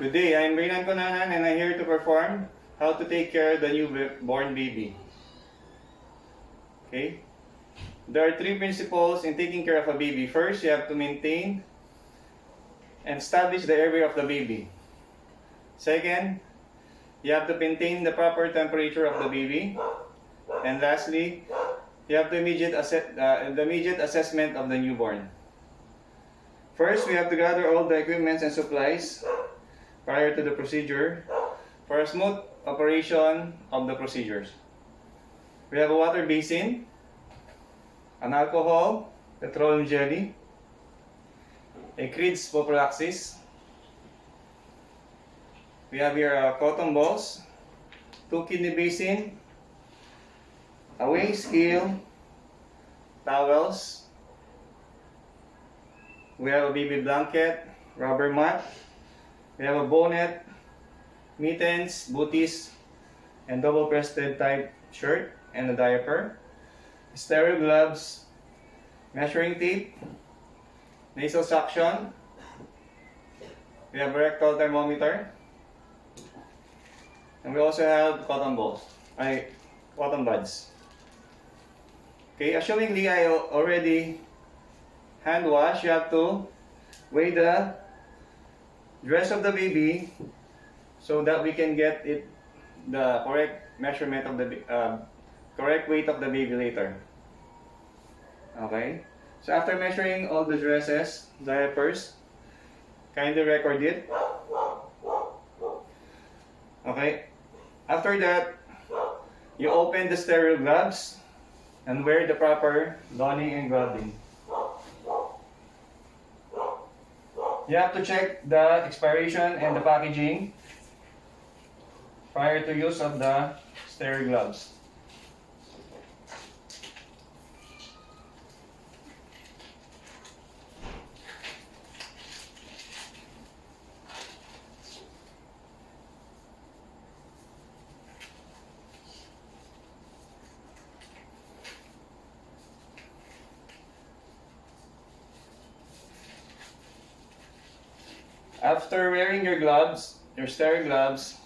Good day, I'm Raynan Conanan and I'm here to perform how to take care of the newborn baby. Okay? There are three principles in taking care of a baby. First, you have to maintain and establish the airway of the baby. Second, you have to maintain the proper temperature of the baby. And lastly, you have the immediate assessment of the newborn. First, we have to gather all the equipment and supplies prior to the procedure for a smooth operation of the procedures. We have a water basin, an alcohol, petroleum jelly, a Creed's prophylaxis. We have here cotton balls, 2 kidney basin, a weighing scale, towels. We have a baby blanket, rubber mat. We have a bonnet, mittens, booties, and double-breasted type shirt and a diaper. Sterile gloves, measuring tape, nasal suction. We have a rectal thermometer. And we also have cotton buds. Okay, assumingly I already hand wash, you have to weigh the dress of the baby so that we can get it the correct measurement of the correct weight of the baby later. Okay, so after measuring all the dresses, diapers, kindly record it. Okay, after that, you open the sterile gloves and wear the proper donning and grabbing. You have to check the expiration and the packaging prior to use of the sterile gloves. After wearing your gloves, your sterile gloves,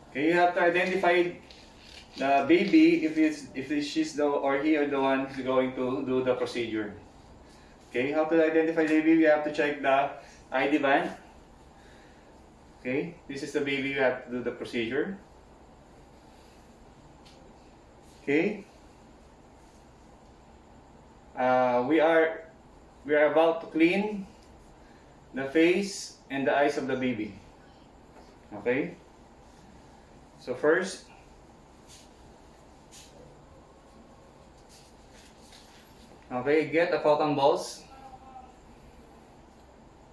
okay, you have to identify the baby if she's the or he or the one who's going to do the procedure. Okay, how to identify the baby? You have to check the ID band. Okay, this is the baby you have to do the procedure. Okay, we are about to clean the face and the eyes of the baby. Okay, so first, okay, get a cotton balls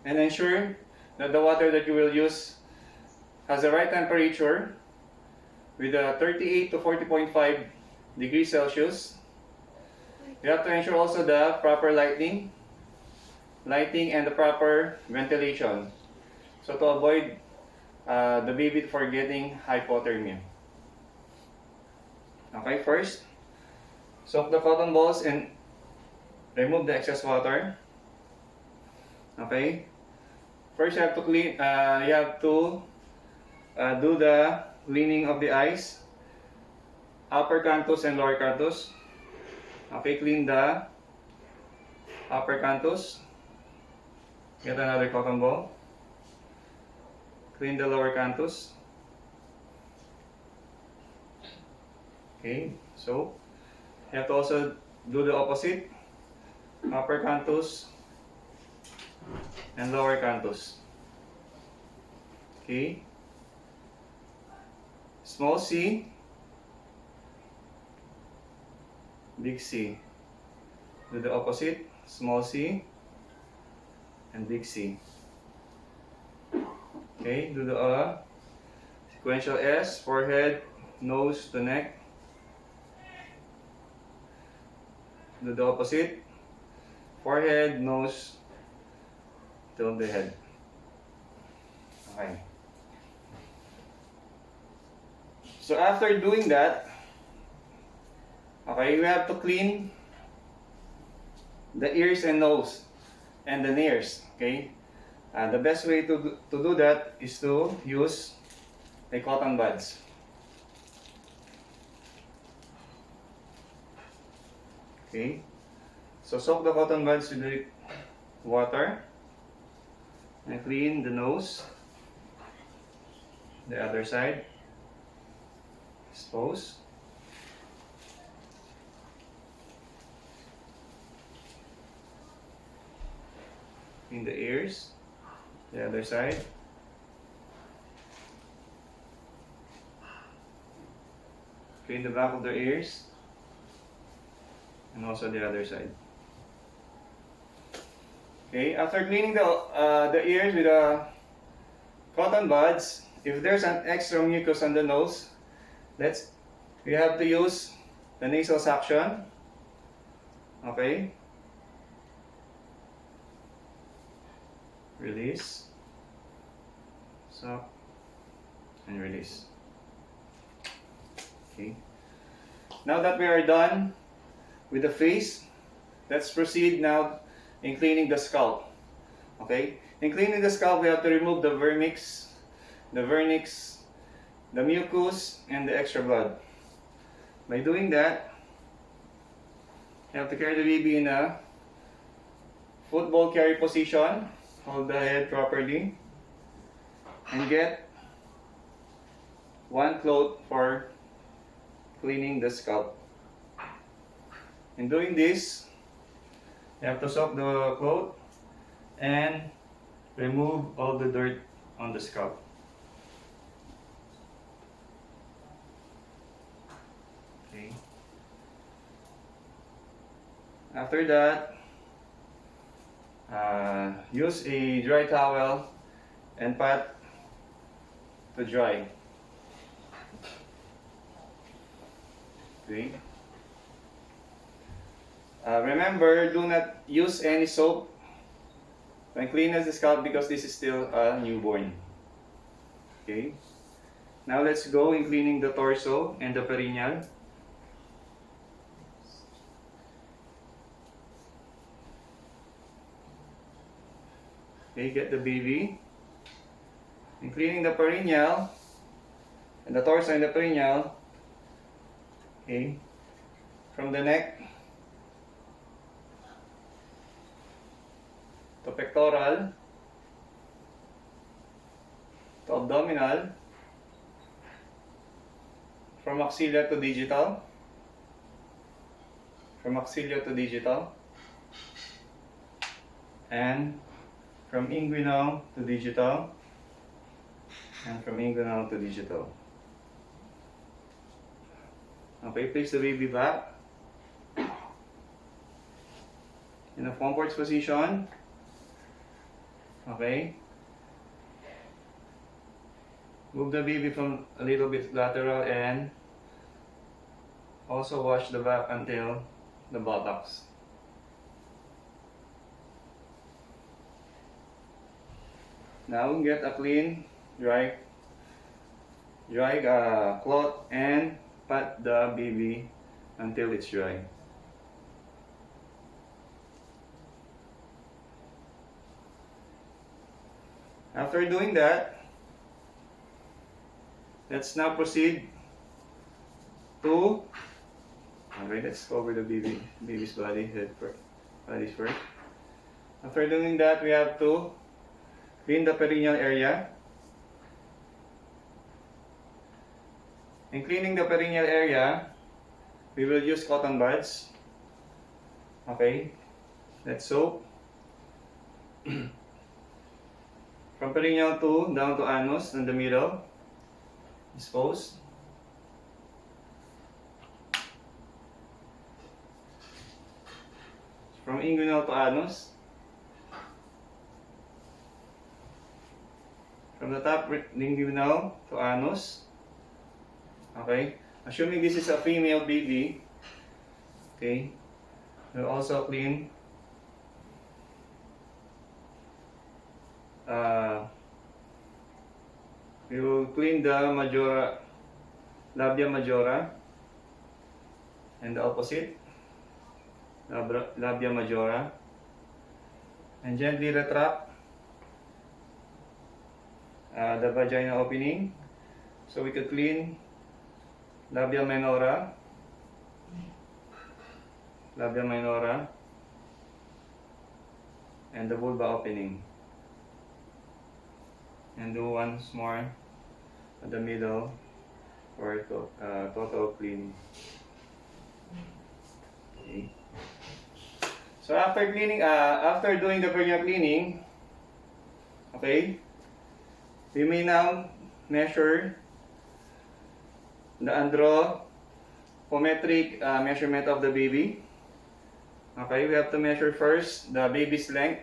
and ensure that the water that you will use has the right temperature with a 38 to 40.5 degrees Celsius. You have to ensure also the proper lighting and the proper ventilation, so to avoid the baby for getting hypothermia. Okay, first, soak the cotton balls and remove the excess water. Okay, first you have to clean. You have to do the cleaning of the eyes, upper canthus and lower canthus. Okay, clean the upper canthus. Get another cotton ball. Clean the lower canthus. Okay, so you have to also do the opposite. Upper canthus and lower canthus. Okay. Small C, big C. Do the opposite. Small C and big C. Okay, do the sequential S, forehead, nose to neck. Do the opposite. Forehead, nose, till the head. Okay. So after doing that, okay, we have to clean the ears and nose. and the nares. Okay, the best way to do that is to use a cotton buds. Okay, so soak the cotton buds with the water and clean the nose, the other side, expose. Clean the ears, the other side. Clean the back of the ears, and also the other side. Okay, after cleaning the ears with the cotton buds, if there's an extra mucus on the nose, we have to use the nasal suction. Okay. Release. Suck and release. Okay. Now that we are done with the face, let's proceed now in cleaning the scalp. Okay? In cleaning the scalp, we have to remove the vernix, the mucus, and the extra blood. By doing that, you have to carry the baby in a football carry position. Hold the head properly and get one cloth for cleaning the scalp. In doing this, you have to soak the cloth and remove all the dirt on the scalp. Okay. After that, use a dry towel and pat to dry. Okay. Remember, do not use any soap when cleaning the scalp because this is still a newborn. Okay. Now let's go in cleaning the torso and the perineal. Okay, get the baby. In cleaning the perineal and the torso and the perineal. Okay, from the neck to pectoral to abdominal, from maxilla to digital, from maxilla to digital, and from inguinal to digital, and from inguinal to digital. Okay, place the baby back in a comfort position. Okay. Move the baby from a little bit lateral and also wash the back until the buttocks. Now get a clean, dry cloth and pat the baby until it's dry. After doing that, let's now proceed to, okay, let's cover the baby's body, body first. After doing that, we have to clean the perineal area. In cleaning the perineal area, we will use cotton buds. Okay, let's soak. From perineal to down to anus in the middle. Expose. From inguinal to anus. From the top inguinal to anus. Okay. Assuming this is a female baby, okay, we'll also clean we will clean the majora, labia majora, and the opposite, labia majora, And gently retract the vagina opening so we could clean labia minora, and the vulva opening. And do once more at the middle for total cleaning. Okay. So after cleaning, after doing the perineal cleaning, okay, we may now measure the anthropometric measurement of the baby. Okay, we have to measure first the baby's length.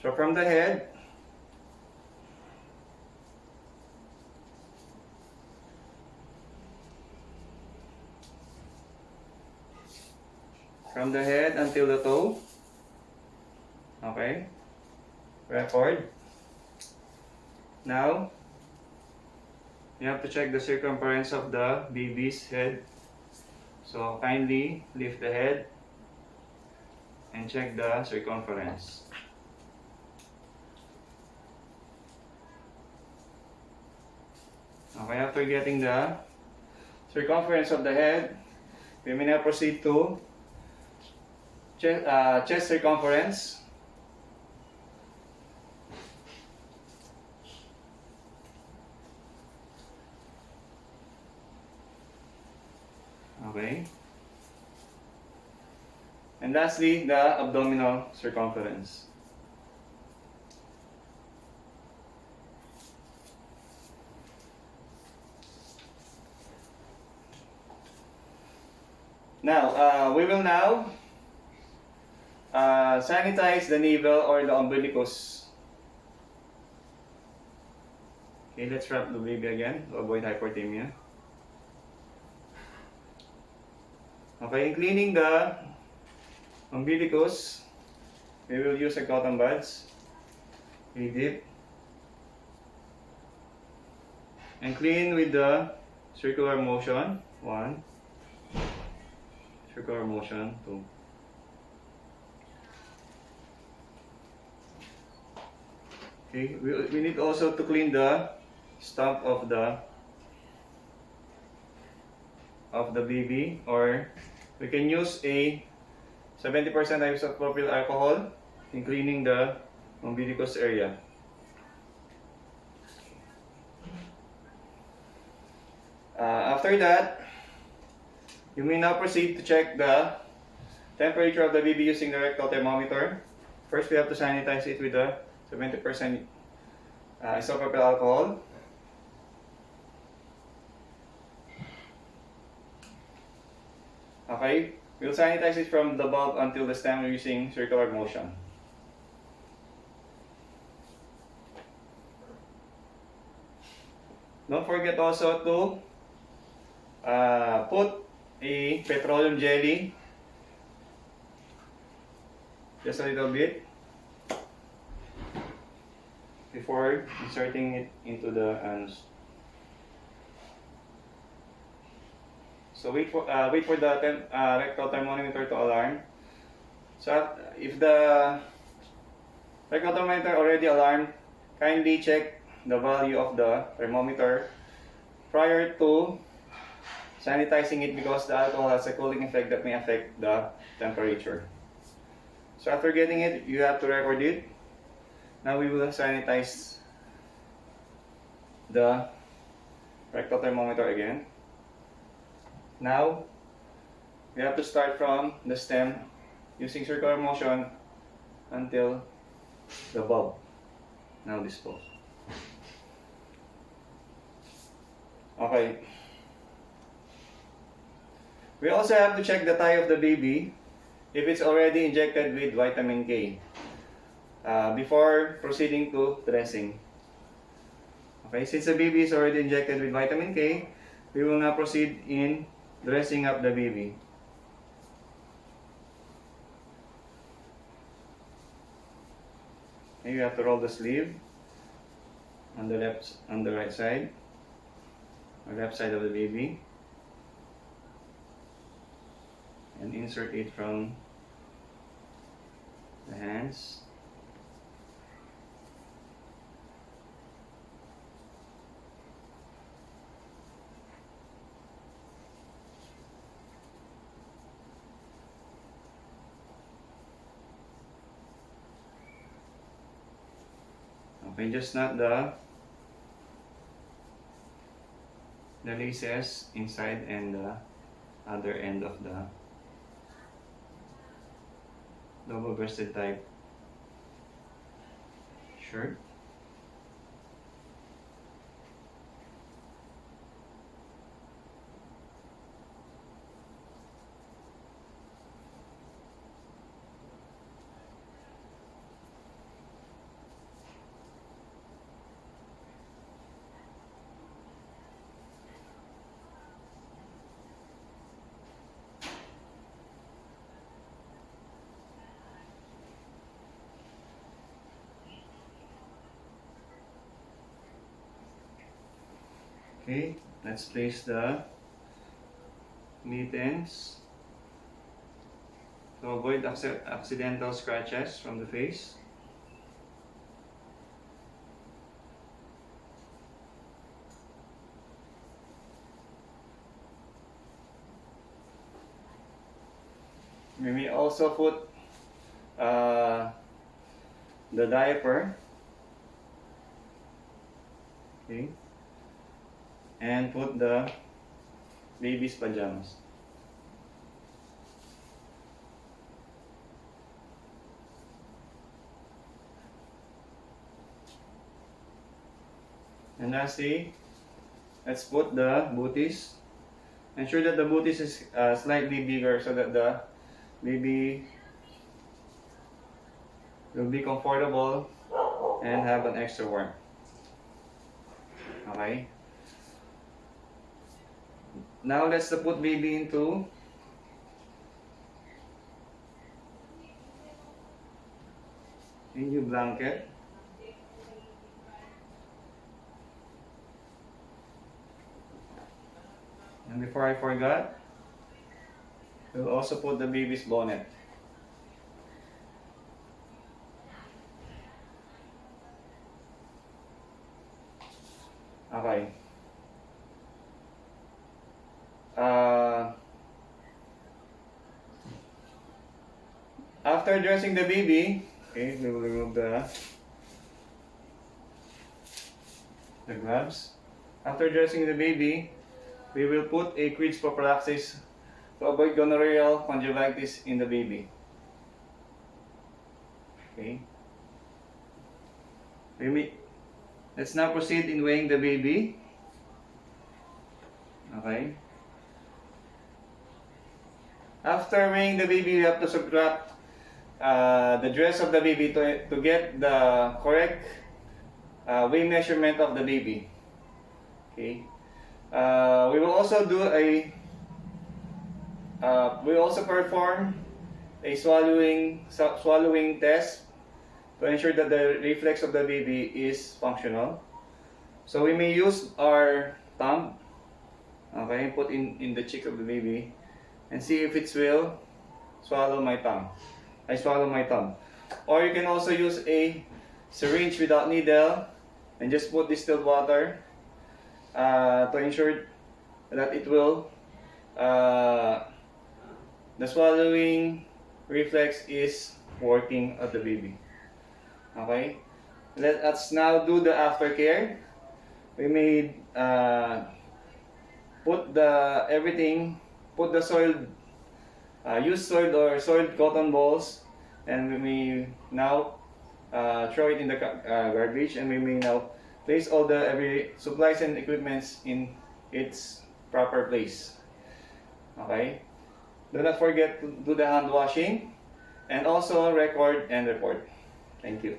So from the head, until the toe. Okay, record. Now, you have to check the circumference of the baby's head. So kindly lift the head and check the circumference. Okay, after getting the circumference of the head, we may now proceed to chest circumference. Okay. And lastly, the abdominal circumference. Now, we will now sanitize the navel or the umbilicus. Okay, let's wrap the baby again to avoid hyperthermia. Okay, in cleaning the umbilicus, we will use a cotton buds. We dip and clean with the circular motion. 1, circular motion 2. Okay, we need also to clean the stump of the baby, or we can use a 70% isopropyl alcohol in cleaning the umbilicus area. After that, you may now proceed to check the temperature of the baby using the rectal thermometer. First, we have to sanitize it with the 70% isopropyl alcohol. Okay, we'll sanitize it from the bulb until the stem using circular motion. Don't forget also to put a petroleum jelly, just a little bit, before inserting it into the anus. So wait for the rectal thermometer to alarm. So if the rectal thermometer already alarmed, kindly check the value of the thermometer prior to sanitizing it, because the alcohol has a cooling effect that may affect the temperature. So after getting it, you have to record it. Now we will sanitize the rectal thermometer again. Now, we have to start from the stem using circular motion until the bulb. Now dispose. Okay. We also have to check the thigh of the baby if it's already injected with vitamin K before proceeding to dressing. Okay, since the baby is already injected with vitamin K, we will now proceed in dressing up the baby. And you have to roll the sleeve on the right side, or left side of the baby, and insert it from the hands. Okay, just not the laces inside and the other end of the double-breasted type shirt. Okay, let's place the mittens to avoid accidental scratches from the face. We may also put the diaper. Okay. And put the baby's pajamas. And lastly, let's put the booties. Ensure that the booties is slightly bigger so that the baby will be comfortable and have an extra warmth. Okay. Now let's put baby into a new blanket. And before I forgot, we'll also put the baby's bonnet. Okay. After dressing the baby, okay, we will remove the gloves. After dressing the baby, we will put a quids prophylaxis to avoid gonorrheal conjunctivitis in the baby. Okay. Let's now proceed in weighing the baby. Okay. After weighing the baby, you have to subtract the dress of the baby to get the correct weight measurement of the baby. Okay. We will also do we also perform a swallowing test to ensure that the reflex of the baby is functional. So we may use our thumb, okay, put in the cheek of the baby and see if it will swallow my thumb. I swallow my thumb. Or you can also use a syringe without needle and just put distilled water to ensure that it will the swallowing reflex is working at the baby. Okay, let us now do the aftercare. We may put the soiled used soiled or soiled cotton balls, and we may now throw it in the garbage, and we may now place all the every supplies and equipments in its proper place. Okay, do not forget to do the hand washing and also record and report. Thank you.